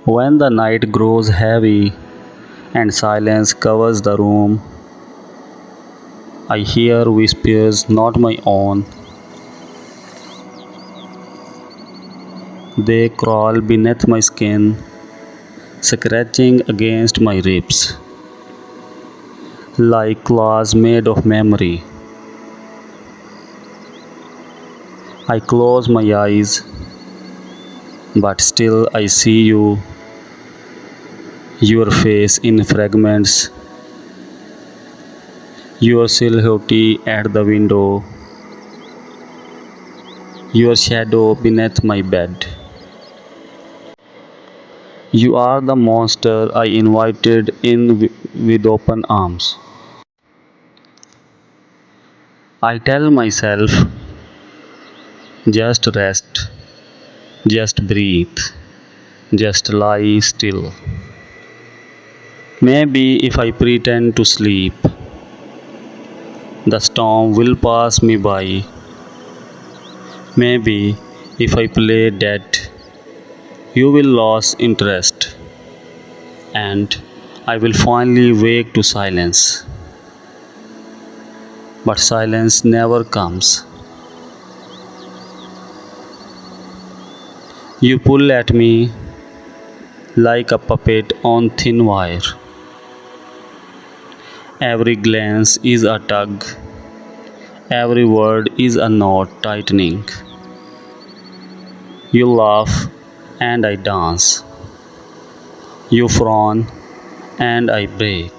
When the night grows heavy and silence covers the room, I hear whispers not my own. They crawl beneath my skin, scratching against my ribs, like claws made of memory. I close my eyes, but still I see you, your face in fragments, your silhouette at the window, your shadow beneath my bed. You are the monster I invited in with open arms. I tell myself, just rest, just breathe, just lie still. Maybe if I pretend to sleep, the storm will pass me by. Maybe if I play dead, you will lose interest, and I will finally wake to silence. But silence never comes. You pull at me like a puppet on thin wire. Every glance is a tug, every word is a knot tightening. You laugh and I dance. You frown and I break.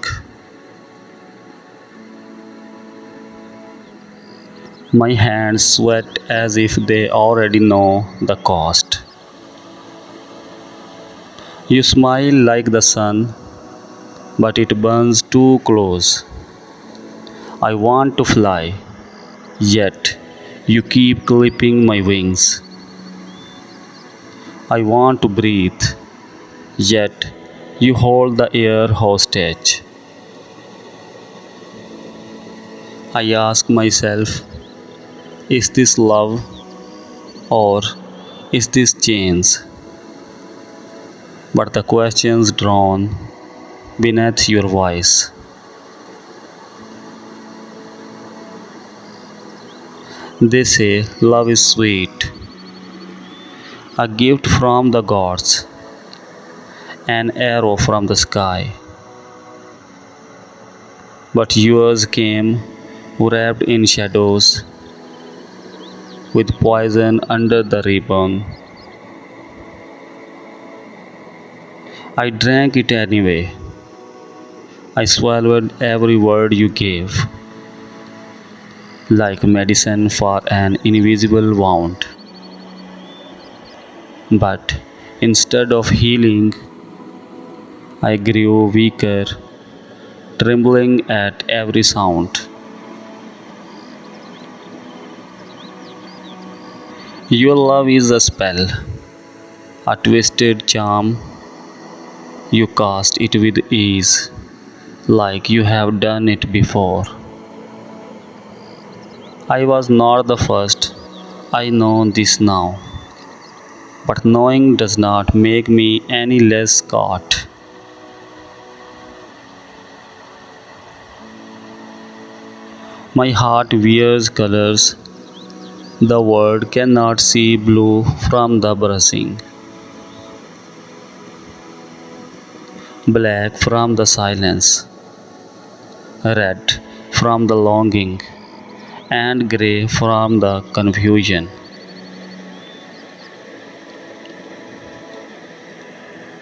My hands sweat as if they already know the cost. You smile like the sun, but it burns too close. I want to fly, yet you keep clipping my wings. I want to breathe, yet you hold the air hostage. I ask myself, is this love or is this chains? But the questions drown beneath your voice. They say love is sweet, a gift from the gods, an arrow from the sky. But yours came wrapped in shadows, with poison under the ribbon. I drank it anyway. I swallowed every word you gave, like medicine for an invisible wound. But instead of healing, I grew weaker, trembling at every sound. Your love is a spell, a twisted charm. You cast it with ease, like you have done it before. I was not the first, I know this now. But knowing does not make me any less caught. My heart wears colors. The world cannot see blue from the brushing, black from the silence, red from the longing, and grey from the confusion.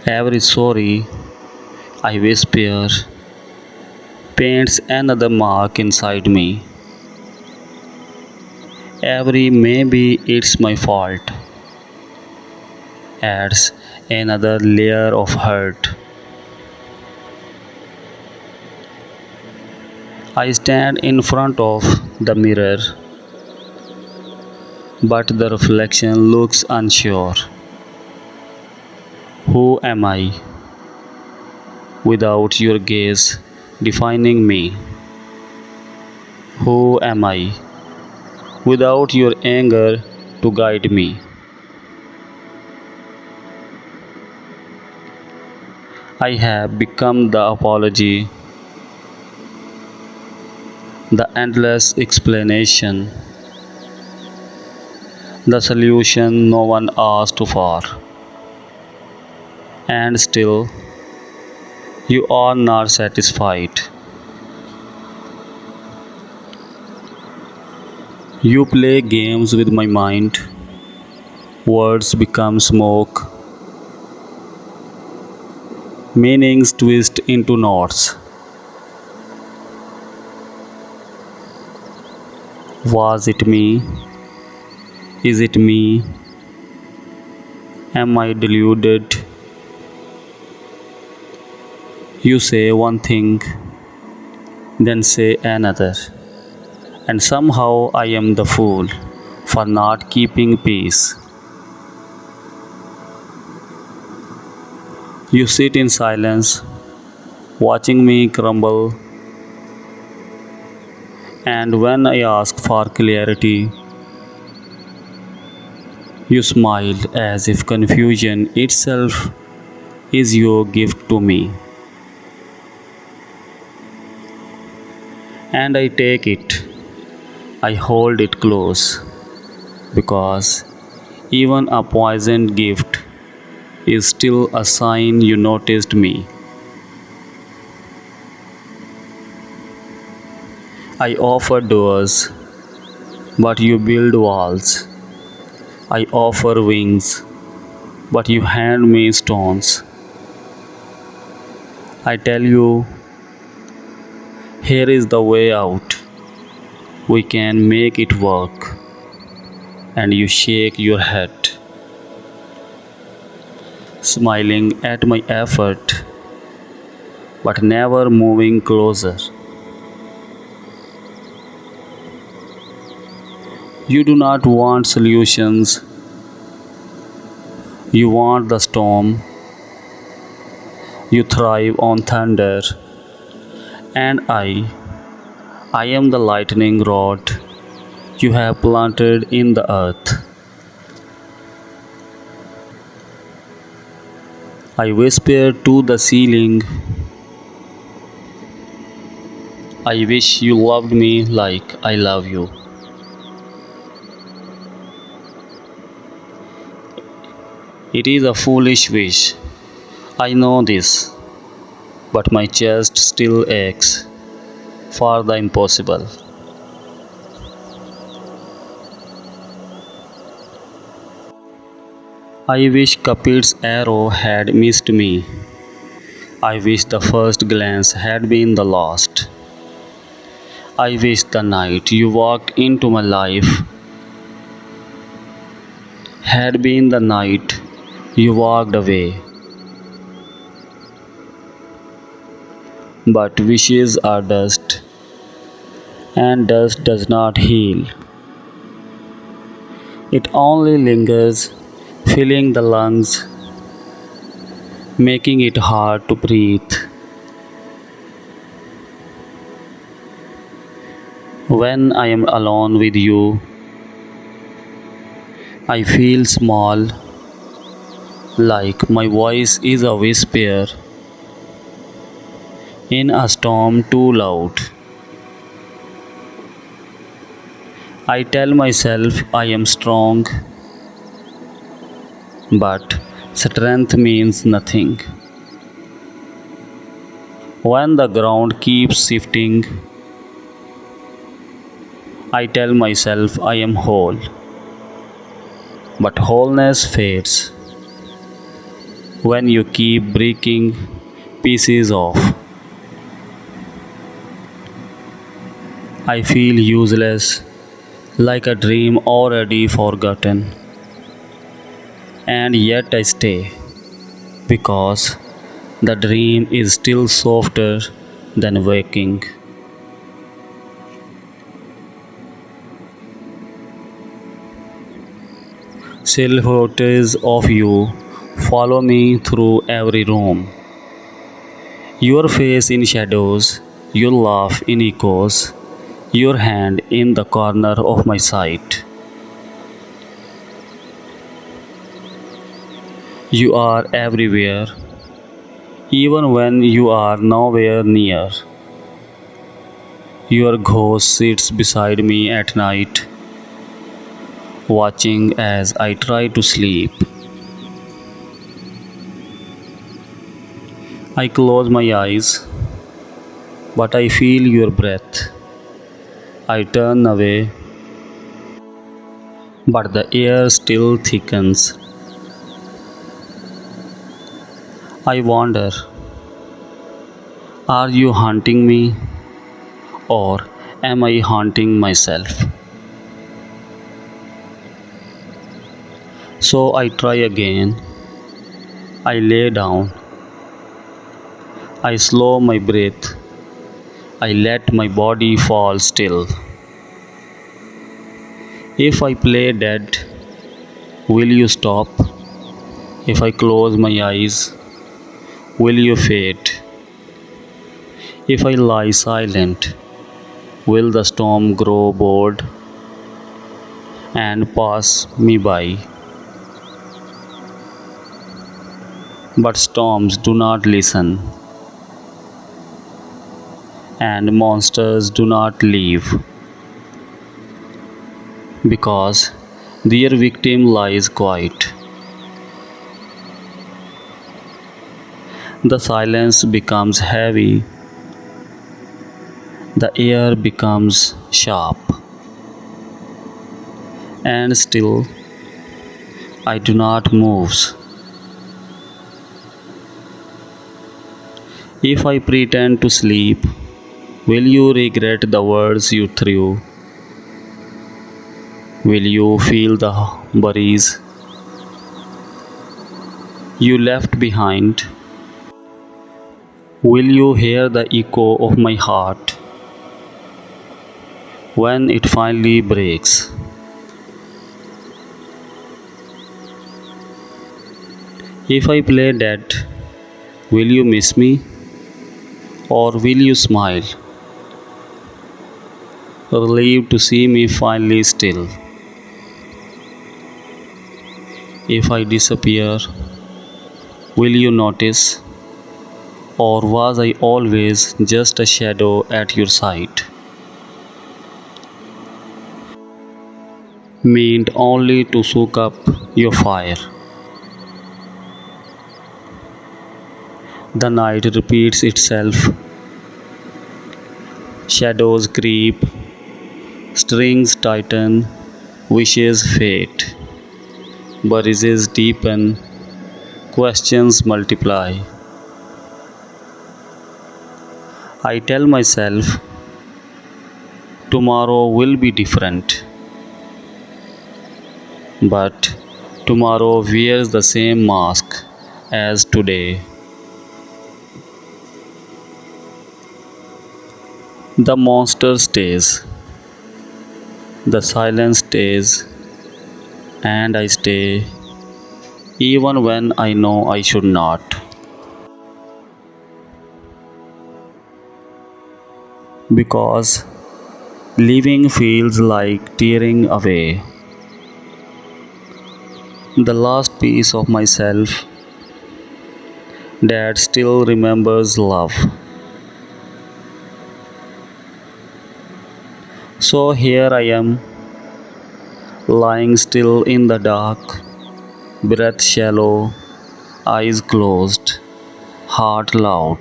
Every sorry I whisper paints another mark inside me. Every maybe it's my fault adds another layer of hurt. I stand in front of the mirror, but the reflection looks unsure. Who am I without your gaze defining me? Who am I without your anger to guide me? I have become the apology, the endless explanation, the solution no one asked for. And still, you are not satisfied. You play games with my mind, words become smoke, meanings twist into knots. Was it me? Is it me? Am I deluded? You say one thing, then say another, and somehow I am the fool for not keeping peace. You sit in silence, watching me crumble, and when I ask for clarity, you smile as if confusion itself is your gift to me. And I take it, I hold it close, because even a poisoned gift is still a sign you noticed me. I offer doors, but you build walls. I offer wings, but you hand me stones. I tell you, here is the way out. We can make it work. And you shake your head, smiling at my effort, but never moving closer. You do not want solutions, you want the storm. You thrive on thunder, and I am the lightning rod you have planted in the earth. I whisper to the ceiling, I wish you loved me like I love you. It is a foolish wish, I know this, but my chest still aches for the impossible. I wish Cupid's arrow had missed me. I wish the first glance had been the last. I wish the night you walked into my life had been the night you walked away. But wishes are dust, and dust does not heal. It only lingers, filling the lungs, making it hard to breathe. When I am alone with you, I feel small, like my voice is a whisper in a storm too loud. I tell myself I am strong, but strength means nothing. When the ground keeps shifting, I tell myself I am whole, but wholeness fades when you keep breaking pieces off. I feel useless, like a dream already forgotten, and yet I stay because the dream is still softer than waking. Silhouettes of you follow me through every room. Your face in shadows, your laugh in echoes, your hand in the corner of my sight. You are everywhere, Even when you are nowhere near, your ghost sits beside me at night, watching as I try to sleep. I close my eyes, but I feel your breath. I turn away, but the air still thickens. I wonder, are you haunting me or am I haunting myself? So I try again. I lay down. I slow my breath. I let my body fall still. If I play dead, will you stop? If I close my eyes, will you fade? If I lie silent, will the storm grow bored and pass me by? But storms do not listen, and monsters do not leave, because their victim lies quiet. The silence becomes heavy, the air becomes sharp, and still I do not move. If I pretend to sleep, will you regret the words you threw? Will you feel the worries you left behind? Will you hear the echo of my heart when it finally breaks? If I play dead, will you miss me or will you smile, relieved to see me finally still? If I disappear, will you notice, or was I always just a shadow at your side, meant only to soak up your fire? The night repeats itself, shadows creep, strings tighten, wishes fade, breezes deepen, questions multiply. I tell myself tomorrow will be different, but tomorrow wears the same mask as today. The monster stays, the silence stays, and I stay even when I know I should not. Because living feels like tearing away the last piece of myself that still remembers love. So here I am, lying still in the dark, breath shallow, eyes closed, heart loud.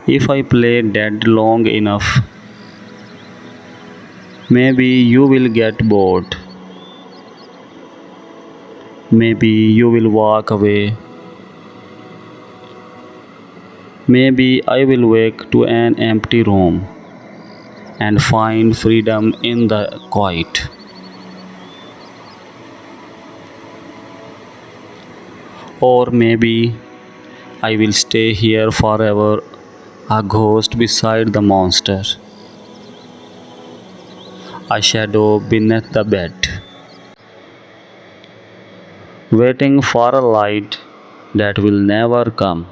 If I play dead long enough, maybe you will get bored. Maybe you will walk away. Maybe I will wake to an empty room and find freedom in the quiet. Or maybe I will stay here forever, a ghost beside the monster, a shadow beneath the bed, waiting for a light that will never come.